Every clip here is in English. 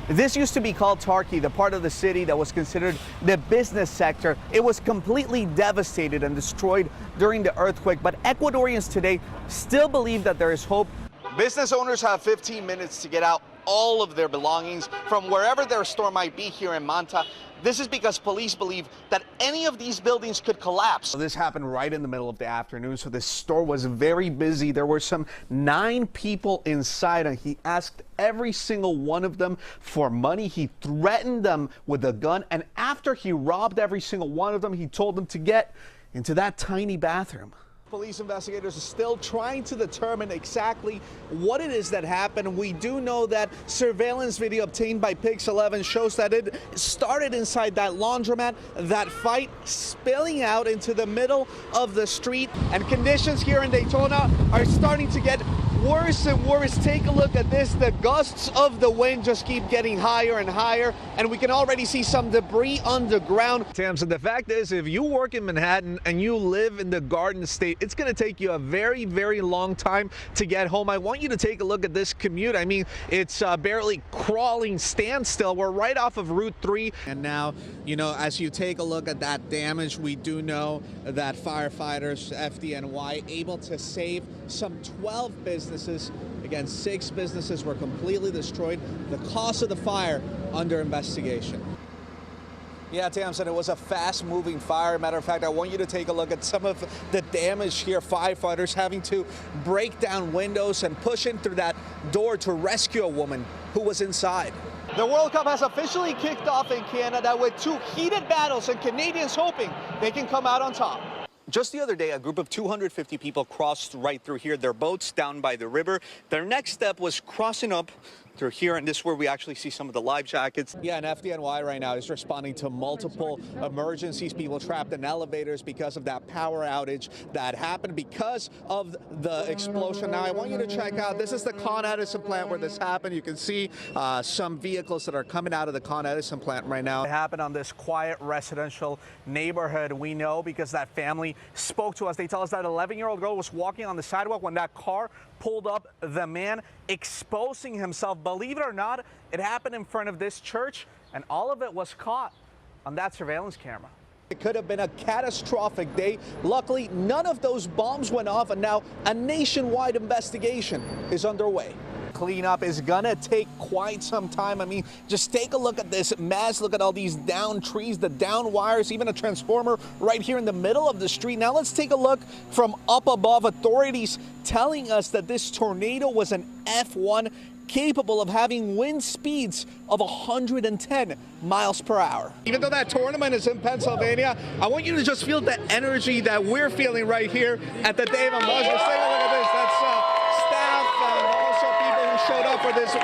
This used to be called Tarqui, the part of the city that was considered the business sector. It was completely devastated and destroyed during the earthquake, but Ecuadorians today still believe that there is hope. Business owners have 15 minutes to get out all of their belongings from wherever their store might be here in Manta. This is because police believe that any of these buildings could collapse. This happened right in the middle of the afternoon, so this store was very busy. There were some 9 people inside, and he asked every single one of them for money. He threatened them with a gun, and after he robbed every single one of them, he told them to get into that tiny bathroom. Police investigators are still trying to determine exactly what it is that happened. We do know that surveillance video obtained by Pix 11 shows that it started inside that laundromat, that fight spilling out into the middle of the street. And conditions here in Daytona are starting to get worse and worse. Take a look at this. The gusts of the wind just keep getting higher and higher, and we can already see some debris on the ground. Tamsin, the fact is, if you work in Manhattan and you live in the Garden State, it's going to take you a very, very long time to get home. I want you to take a look at this commute. I mean, it's barely crawling standstill. We're right off of Route 3. And now, you know, as you take a look at that damage, we do know that firefighters, FDNY, able to save some 12 businesses. Again, 6 businesses were completely destroyed. The cause of the fire under investigation. Yeah, Tamsin, it was a fast-moving fire. Matter of fact, I want you to take a look at some of the damage here. Firefighters having to break down windows and push in through that door to rescue a woman who was inside. The World Cup has officially kicked off in Canada with 2 heated battles and Canadians hoping they can come out on top. Just the other day, a group of 250 people crossed right through here. Their boats down by the river. Their next step was crossing up through here, and this is where we actually see some of the life jackets. Yeah, and FDNY right now is responding to multiple emergencies, people trapped in elevators because of that power outage that happened because of the explosion. Now, I want you to check out, this is the Con Edison plant where this happened. You can see some vehicles that are coming out of the Con Edison plant right now. It happened on this quiet residential neighborhood. We know because that family spoke to us. They tell us that 11-year-old girl was walking on the sidewalk when that car pulled up, the man exposing himself. Believe it or not, it happened in front of this church, and all of it was caught on that surveillance camera. It could have been a catastrophic day. Luckily, none of those bombs went off, and now a nationwide investigation is underway. Cleanup is gonna take quite some time. I mean, just take a look at this mess. Look at all these down trees, the down wires, even a transformer right here in the middle of the street. Now let's take a look from up above. Authorities telling us that this tornado was an F1, capable of having wind speeds of 110 miles per hour. Even though that tournament is in Pennsylvania, I want you to just feel the energy that we're feeling right here at the Dave & Buster's. Take a look at this. That's staff and also people who showed up for this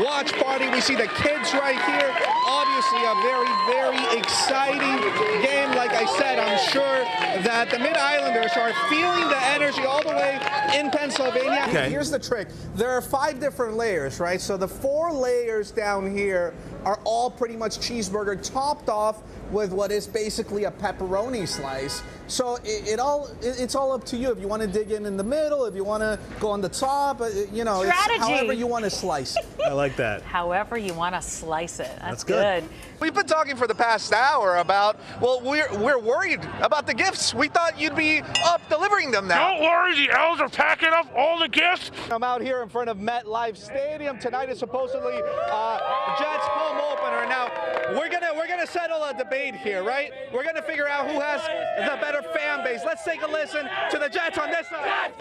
watch party. We see the kids right here. Obviously a very, very exciting game. Like I said, I'm sure that the Mid-Islanders are feeling the energy all the way in Pennsylvania. Okay. Here's the trick. There are 5 different layers, right? So the 4 layers down here are all pretty much cheeseburger topped off with what is basically a pepperoni slice. So it's all up to you. If you want to dig in the middle, if you want to go on the top, you know, it's however you want to slice it. I like that. However you want to slice it. That's good. We've been talking for the past hour about, well, we're worried about the gifts. We thought you'd be up delivering them now. Don't worry, the elves are packing up all the gifts. I'm out here in front of MetLife Stadium. Tonight is supposedly Jets home opener. Now, we're gonna settle a debate here, right? We're gonna figure out who has the better fan base. Let's take a listen to the Jets on this side.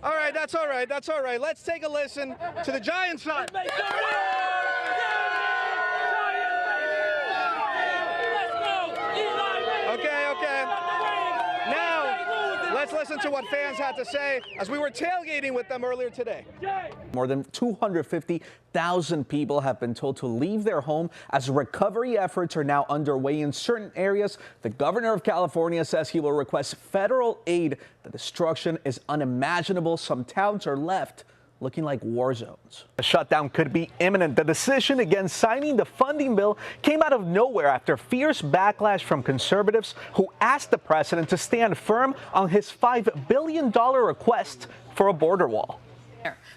All right, that's all right. That's all right. Let's take a listen to the Giants side. Okay. Now, let's listen to what fans had to say as we were tailgating with them earlier today. More than 250,000 people have been told to leave their home as recovery efforts are now underway in certain areas. The governor of California says he will request federal aid. The destruction is unimaginable. Some towns are left looking like war zones. The shutdown could be imminent. The decision against signing the funding bill came out of nowhere after fierce backlash from conservatives who asked the president to stand firm on his $5 billion request for a border wall.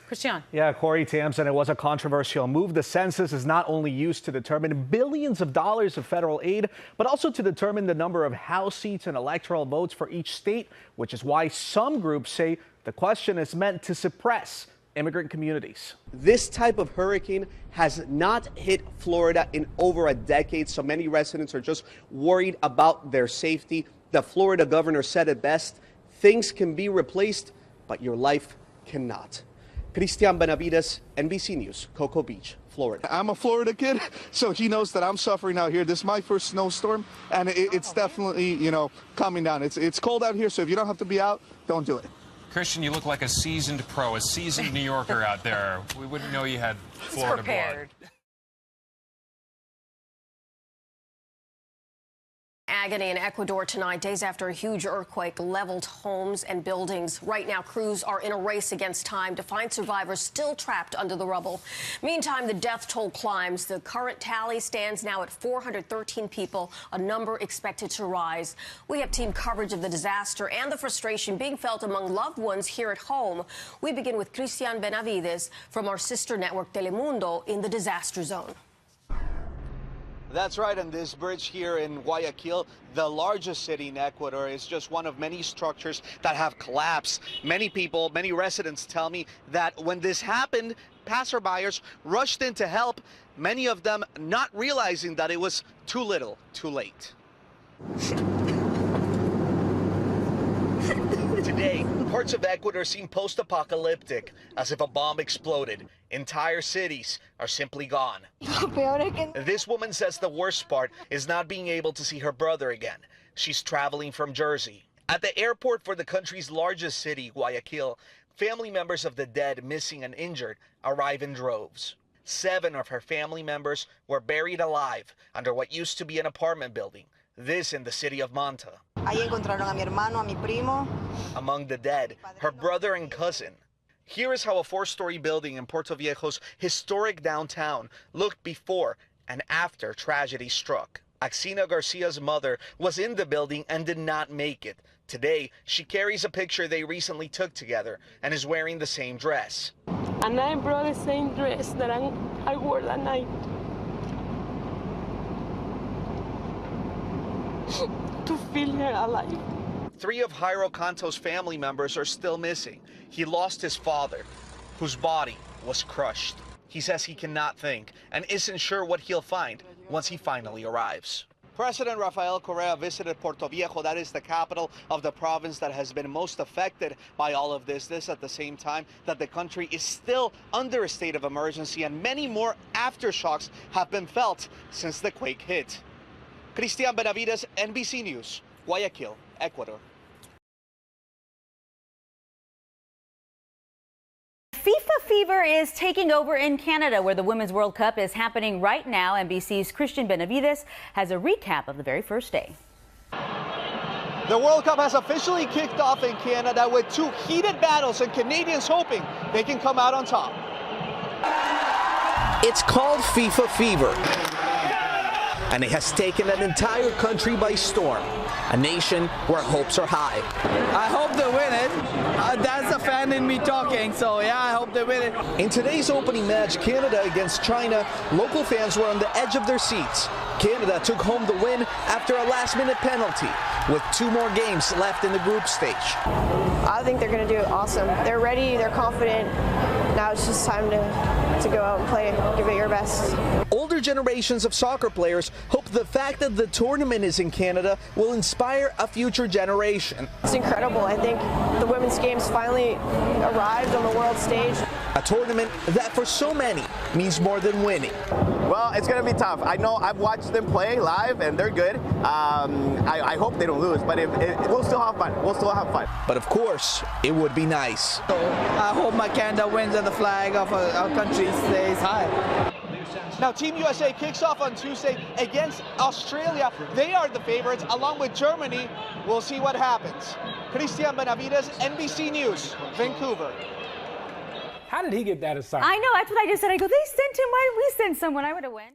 Cristian. Yeah, Corey Tamsin, it was a controversial move. The census is not only used to determine billions of dollars of federal aid, but also to determine the number of House seats and electoral votes for each state, which is why some groups say the question is meant to suppress immigrant communities. This type of hurricane has not hit Florida in over a decade, so many residents are just worried about their safety. The Florida governor said it best: things can be replaced, but your life cannot. Cristian Benavides, NBC News, Cocoa Beach, Florida. I'm a Florida kid, so he knows that I'm suffering out here. This is my first snowstorm, and it's definitely, coming down. It's cold out here, so if you don't have to be out, don't do it. Cristian, you look like a seasoned pro, a seasoned New Yorker out there. We wouldn't know you had Florida blood. Agony in Ecuador tonight, days after a huge earthquake leveled homes and buildings. Right now, crews are in a race against time to find survivors still trapped under the rubble. Meantime, the death toll climbs. The current tally stands now at 413 people, a number expected to rise. We have team coverage of the disaster and the frustration being felt among loved ones here at home. We begin with Cristian Benavides from our sister network Telemundo in the disaster zone. That's right, and this bridge here in Guayaquil, the largest city in Ecuador, is just one of many structures that have collapsed. Many people, many residents tell me that when this happened, passerbyers rushed in to help, many of them not realizing that it was too little, too late. Today, parts of Ecuador seem post-apocalyptic, as if a bomb exploded. Entire cities are simply gone. This woman says the worst part is not being able to see her brother again. She's traveling from Jersey. At the airport for the country's largest city, Guayaquil, family members of the dead, missing and injured arrive in droves. 7 of her family members were buried alive under what used to be an apartment building. This in the city of Manta. Ahí encontraron a mi hermano, a mi primo. Among the dead, her brother and cousin. Here is how a 4-story building in Puerto Viejo's historic downtown looked before and after tragedy struck. Axina Garcia's mother was in the building and did not make it. Today, she carries a picture they recently took together and is wearing the same dress. And I brought the same dress that I wore that night. To feel her alive. 3 of Jairo Canto's family members are still missing. He lost his father, whose body was crushed. He says he cannot think and isn't sure what he'll find once he finally arrives. President Rafael Correa visited Puerto Viejo. That is the capital of the province that has been most affected by all of this. This at the same time that the country is still under a state of emergency and many more aftershocks have been felt since the quake hit. Cristian Benavides, NBC News, Guayaquil, Ecuador. FIFA fever is taking over in Canada, where the Women's World Cup is happening right now. NBC's Cristian Benavides has a recap of the very first day. The World Cup has officially kicked off in Canada with 2 heated battles and Canadians hoping they can come out on top. It's called FIFA fever, and it has taken an entire country by storm, a nation where hopes are high. I hope they win it. That's a fan in me talking, so yeah, I hope they win it. In today's opening match, Canada against China, local fans were on the edge of their seats. Canada took home the win after a last-minute penalty, with 2 more games left in the group stage. I think they're going to do awesome. They're ready, they're confident. Now it's just time to go out and play, give it your best. Older generations of soccer players hope the fact that the tournament is in Canada will inspire a future generation. It's incredible. I think the women's games finally arrived on the world stage. A tournament that for so many means more than winning. Well, it's going to be tough. I know I've watched them play live and they're good. I hope they don't lose, but we'll still have fun. We'll still have fun. But of course, it would be nice. I hope my Canada wins and the flag of our country stays high. Now, Team USA kicks off on Tuesday against Australia. They are the favorites, along with Germany. We'll see what happens. Cristian Benavides, NBC News, Vancouver. How did he get that assignment? I know, that's what I just said. I go, they sent him, why didn't we send someone? I would have went.